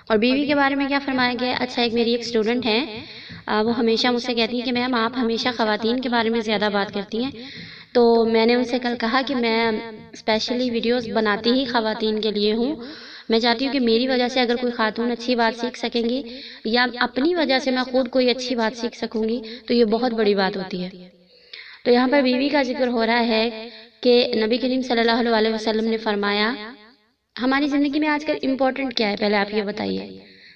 اور بیوی کے بارے میں کیا فرمایا گیا ہے؟ اچھا، میری ایک اسٹوڈنٹ ہے، وہ ہمیشہ مجھ سے کہتی ہیں کہ میم آپ ہمیشہ خواتین کے بارے میں زیادہ بات کرتی ہیں، تو میں نے ان سے کل کہا کہ میں اسپیشلی ویڈیوز بناتی ہی خواتین کے لیے ہوں۔ میں چاہتی ہوں کہ میری وجہ سے اگر کوئی خاتون اچھی بات سیکھ سکیں گی یا اپنی وجہ سے میں خود کوئی اچھی بات سیکھ سکوں گی تو یہ بہت بڑی بات ہوتی ہے۔ تو یہاں پر بیوی کا ذکر ہو رہا ہے کہ نبی کریم صلی اللہ علیہ وسلم نے فرمایا، ہماری زندگی میں آج کل امپورٹنٹ کیا ہے پہلے آپ یہ بتائیے؟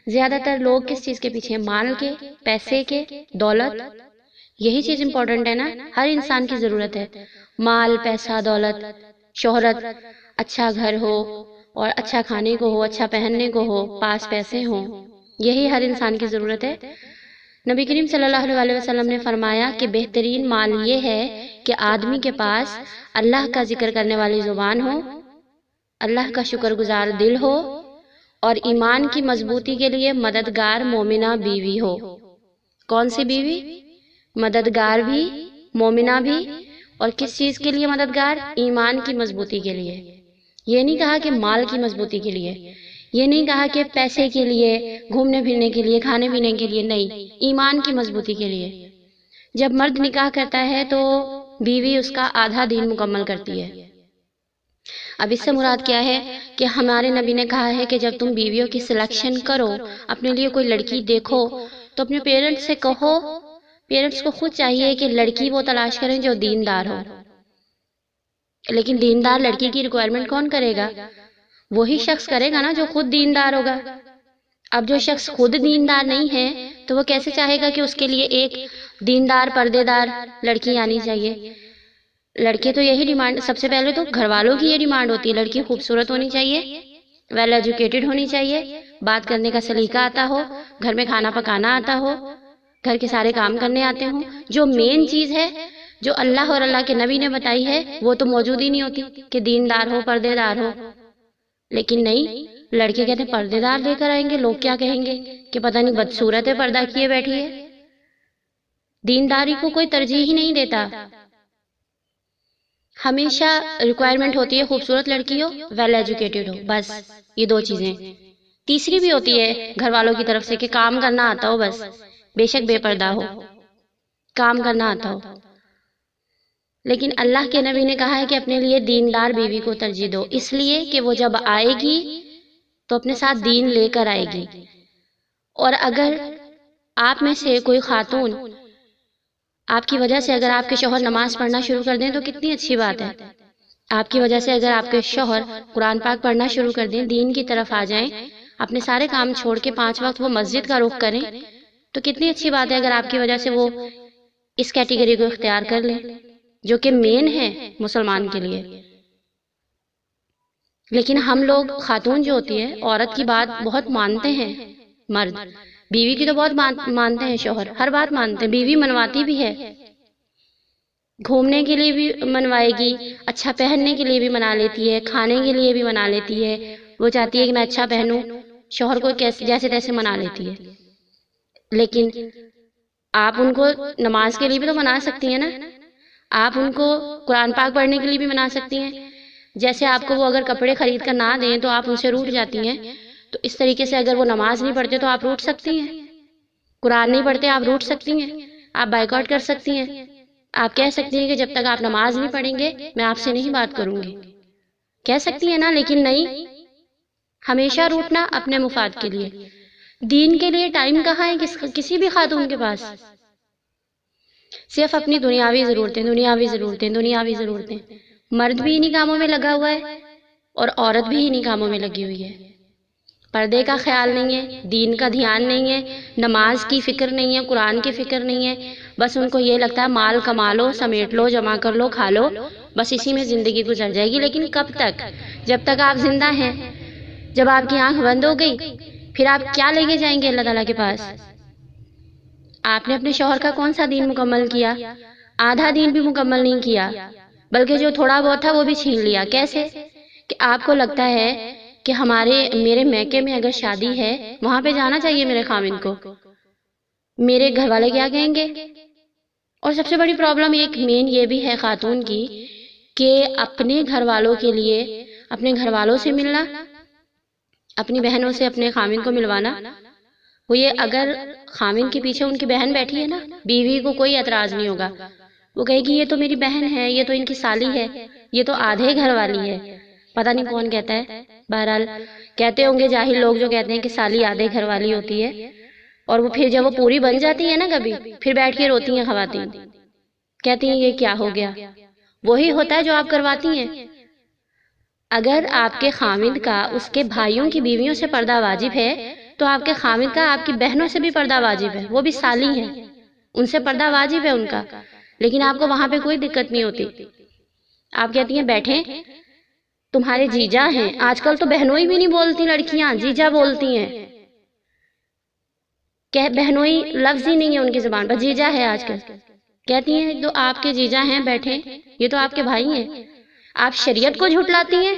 زیادہ تر لوگ کس چیز کے پیچھے؟ مال کے، پیسے کے، دولت، یہی چیز امپورٹنٹ ہے نا؟ ہر انسان کی ضرورت ہے، مال، پیسہ، دولت، شہرت، اچھا گھر ہو اور اچھا کھانے کو ہو، اچھا پہننے کو ہو، پاس پیسے ہوں، یہی ہر انسان کی ضرورت ہے۔ نبی کریم صلی اللہ علیہ وسلم نے فرمایا کہ بہترین مال یہ ہے کہ آدمی کے پاس اللہ کا ذکر کرنے والی زبان ہو، اللہ کا شکر گزار دل ہو، اور ایمان کی مضبوطی کے لیے مددگار مومنہ بیوی ہو۔ کون سی بیوی؟ مددگار بھی، مومنہ بھی، اور کس چیز کے لیے مددگار؟ ایمان کی مضبوطی کے لیے۔ یہ نہیں کہا کہ مال کی مضبوطی کے لیے، یہ نہیں کہا کہ پیسے کے لیے، گھومنے پھرنے کے لیے، کھانے پینے کے لیے، نہیں، ایمان کی مضبوطی کے لیے۔ جب مرد نکاح کرتا ہے تو بیوی اس کا آدھا دین مکمل کرتی ہے۔ اب اس سے مراد کیا ہے کہ ہمارے نبی نے کہا ہے کہ جب تم بیویوں کی سلیکشن کرو، اپنے لیے کوئی لڑکی دیکھو، تو اپنے پیرنٹس سے کہو، پیرنٹس کو خود چاہیے کہ لڑکی وہ تلاش کریں جو دیندار ہو۔ لیکن دیندار لڑکی کی ریکوائرمنٹ کون کرے گا؟ وہی شخص کرے گا نا جو خود دیندار ہوگا۔ اب جو شخص خود دیندار نہیں ہے تو وہ کیسے چاہے گا کہ اس کے لیے ایک دیندار پردے دار لڑکی آنی چاہیے؟ لڑکے تو یہی ڈیمانڈ، سب سے پہلے تو گھر والوں کی یہ ڈیمانڈ ہوتی ہے، لڑکی خوبصورت ہونی چاہیے، ویل ایجوکیٹڈ ہونی چاہیے، بات کرنے کا سلیقہ آتا ہو، گھر میں کھانا پکانا آتا ہو، گھر کے سارے کام کرنے آتے ہوں۔ جو مین چیز ہے جو اللہ اور اللہ کے نبی نے بتائی ہے وہ تو موجود ہی نہیں ہوتی کہ دیندار ہو، پردے دار ہو۔ لیکن نہیں، لڑکے کہتے ہیں پردے دار لے کر آئیں گے، لوگ کیا کہیں گے کہ پتہ نہیں بدصورت ہے، پردہ کیے بیٹھی ہے۔ دینداری کو کوئی ترجیح ہی نہیں دیتا۔ ہمیشہ ریکوائرمنٹ ہوتی ہے خوبصورت لڑکی ہو، ویل ایجوکیٹڈ ہو، بس یہ دو چیزیں۔ تیسری بھی ہوتی ہے گھر والوں کی طرف سے کہ کام کرنا آتا ہو، بس بے شک بے پردہ ہو، کام کرنا آتا ہو۔ لیکن اللہ کے نبی نے کہا ہے کہ اپنے لیے دیندار بیوی کو ترجیح دو، اس لیے کہ وہ جب آئے گی تو اپنے ساتھ دین لے کر آئے گی۔ اور اگر آپ میں سے کوئی خاتون، آپ کی وجہ سے اگر آپ کے شوہر نماز پڑھنا شروع کر دیں تو کتنی اچھی بات ہے۔ آپ کی وجہ سے اگر آپ کے شوہر قرآن پاک پڑھنا شروع کر دیں، دین کی طرف آ جائیں، اپنے سارے کام چھوڑ کے 5 وقت وہ مسجد کا رخ کریں تو کتنی اچھی بات ہے اگر آپ کی وجہ سے وہ اس کیٹیگری کو اختیار کر لیں جو کہ مین ہے مسلمان کے لیے۔ لیکن ہم لوگ، خاتون جو ہوتی ہے، عورت کی بات بہت مانتے ہیں مرد، بیوی کی تو بہت مانتے ہیں شوہر، ہر بات مانتے ہیں، بیوی منواتی بھی ہے، گھومنے کے لیے بھی منوائے گی، اچھا پہننے کے لیے بھی منا لیتی ہے، کھانے کے لیے بھی منا لیتی ہے، وہ چاہتی ہے کہ میں اچھا پہنوں، شوہر کو جیسے تیسے منا لیتی ہے۔ لیکن آپ ان کو نماز کے لیے بھی تو منا سکتی ہیں نا، آپ ان کو قرآن پاک پڑھنے کے لیے بھی منا سکتی ہیں۔ جیسے آپ کو وہ اگر کپڑے خرید کر نہ دیں تو آپ ان سے روٹھ جاتی ہیں، تو اس طریقے سے اگر وہ نماز نہیں پڑھتے تو آپ روٹھ سکتی ہیں، قرآن نہیں پڑھتے آپ روٹھ سکتی ہیں، آپ بائیکاٹ کر سکتی ہیں، آپ کہہ سکتی ہیں کہ جب تک آپ نماز نہیں پڑھیں گے میں آپ سے نہیں بات کروں گی، کہہ سکتی ہیں نا۔ لیکن نہیں، ہمیشہ روٹنا اپنے مفاد کے لیے۔ دین کے لیے ٹائم کہاں ہے کسی بھی خاتون کے پاس؟ صرف اپنی دنیاوی ضرورتیں، دنیاوی ضرورتیں، دنیاوی ضرورتیں۔ مرد بھی انہی کاموں میں لگا ہوا ہے اور عورت بھی انہی کاموں میں لگی ہوئی ہے۔ پردے کا خیال نہیں ہے، دین کا دھیان نہیں ہے، نماز کی فکر نہیں ہے، قرآن کی فکر نہیں ہے، بس ان کو یہ لگتا ہے مال کما لو، سمیٹ لو، جمع کر لو، کھا لو، بس اسی میں زندگی گزر جائے گی۔ لیکن کب تک؟ جب تک آپ زندہ ہیں۔ جب آپ کی آنکھ بند ہو گئی پھر آپ کیا لے کے جائیں گے اللہ تعالیٰ کے پاس؟ آپ نے اپنے شوہر کا کون سا دین مکمل کیا؟ آدھا دین بھی مکمل نہیں کیا، بلکہ جو تھوڑا بہت تھا وہ بھی چھین لیا۔ کیسے؟ کہ آپ کو لگتا ہے کہ میرے میکے میں اگر شادی ہے وہاں پہ جانا چاہیے میرے خاوند کو، میرے گھر والے کیا کہیں گے؟ اور سب سے بڑی پرابلم ایک مین یہ بھی ہے خاتون کی کہ اپنے گھر والوں کے لیے، اپنے گھر والوں سے ملنا اپنی بہنوں سے اپنے خامن کو ملوانا، وہ یہ اگر خامن کے پیچھے ان کی بہن بیٹھی ہے نا، بیوی کو کوئی اعتراض نہیں ہوگا، وہ کہے گی یہ تو میری بہن ہے، یہ تو ان کی سالی ہے، یہ تو آدھے گھر والی ہے، پتہ نہیں کون کہتا ہے، بہرحال کہتے ہوں گے جاہل لوگ جو کہتے ہیں کہ سالی آدھے گھر والی ہوتی ہے، اور وہ پھر جب وہ پوری بن جاتی ہے نا کبھی، پھر بیٹھ کے روتی ہیں خواتین، کہتی ہیں یہ کیا ہو گیا، وہی ہوتا ہے جو آپ کرواتی ہیں۔ اگر آپ کے خامد کا اس کے بھائیوں کی بیویوں سے پردہ واجب ہے تو آپ کے خامد کا آپ کی بہنوں سے بھی پردہ واجب ہے، وہ بھی سالی ہیں، ان سے پردہ واجب ہے ان کا، لیکن آپ کو وہاں پہ کوئی دقت نہیں ہوتی۔ آپ کہتی ہیں بیٹھیں، تمہارے جیجا ہیں، آج کل تو بہنوئی بھی نہیں بولتی لڑکیاں، جیجا بولتی ہیں، کہ بہنوئی لفظ ہی نہیں ہے ان کی زبان پر، جیجا ہے آج کل، کہتی ہیں جو آپ کے جیجا ہیں بیٹھیں، یہ تو آپ کے بھائی ہیں، آپ شریعت کو جھٹلاتی ہیں،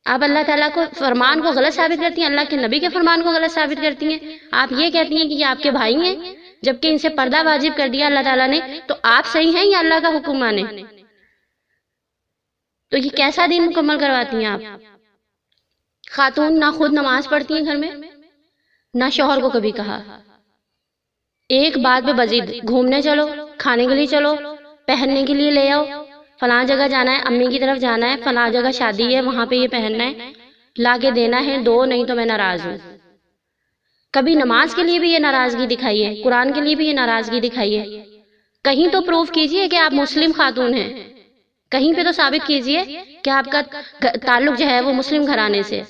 آپ اللہ تعالیٰ کو فرمان کو غلط ثابت کرتی ہیں، اللہ کے نبی کے فرمان کو غلط ثابت کرتی ہیں، آپ یہ کہتی ہیں کہ یہ آپ کے بھائی ہیں، جبکہ ان سے پردہ واجب کر دیا اللہ تعالیٰ نے، تو آپ صحیح ہیں یا اللہ کا حکم مانے؟ تو یہ کیسا دین مکمل کرواتی ہیں آپ؟ خاتون نہ خود نماز پڑھتی ہیں گھر میں، نہ شوہر کو کبھی کہا، ایک بات پہ بزید، گھومنے چلو، کھانے کے لیے چلو، پہننے کے لیے لے آؤ، فلاں جگہ جانا ہے، امی کی طرف جانا ہے، فلاں جگہ شادی ہے، وہاں پہ یہ پہننا ہے، لا کے دینا ہے، دو نہیں تو میں ناراض ہوں۔ کبھی نماز کے لیے بھی یہ ناراضگی دکھائی ہے، قرآن کے لیے بھی یہ ناراضگی دکھائی ہے، کہیں تو پروف کیجئے کہ آپ مسلم خاتون ہیں، کہیں پہ تو ثابت کیجئے کہ آپ کا تعلق جو ہے وہ مسلم گھرانے سے،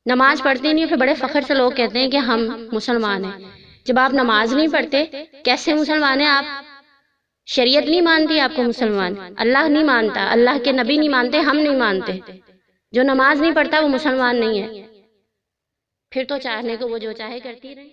نماز پڑھتے نہیں، پھر بڑے فخر سے لوگ کہتے ہیں کہ ہم مسلمان ہیں، جب آپ نماز نہیں پڑھتے کیسے مسلمان ہیں آپ؟ شریعت نہیں مانتی آپ کو مسلمان، اللہ نہیں مانتا، اللہ کے نبی نہیں مانتے، ہم نہیں مانتے، جو نماز نہیں پڑھتا وہ مسلمان نہیں ہے، پھر تو چاہنے کو وہ جو چاہے کرتی رہے۔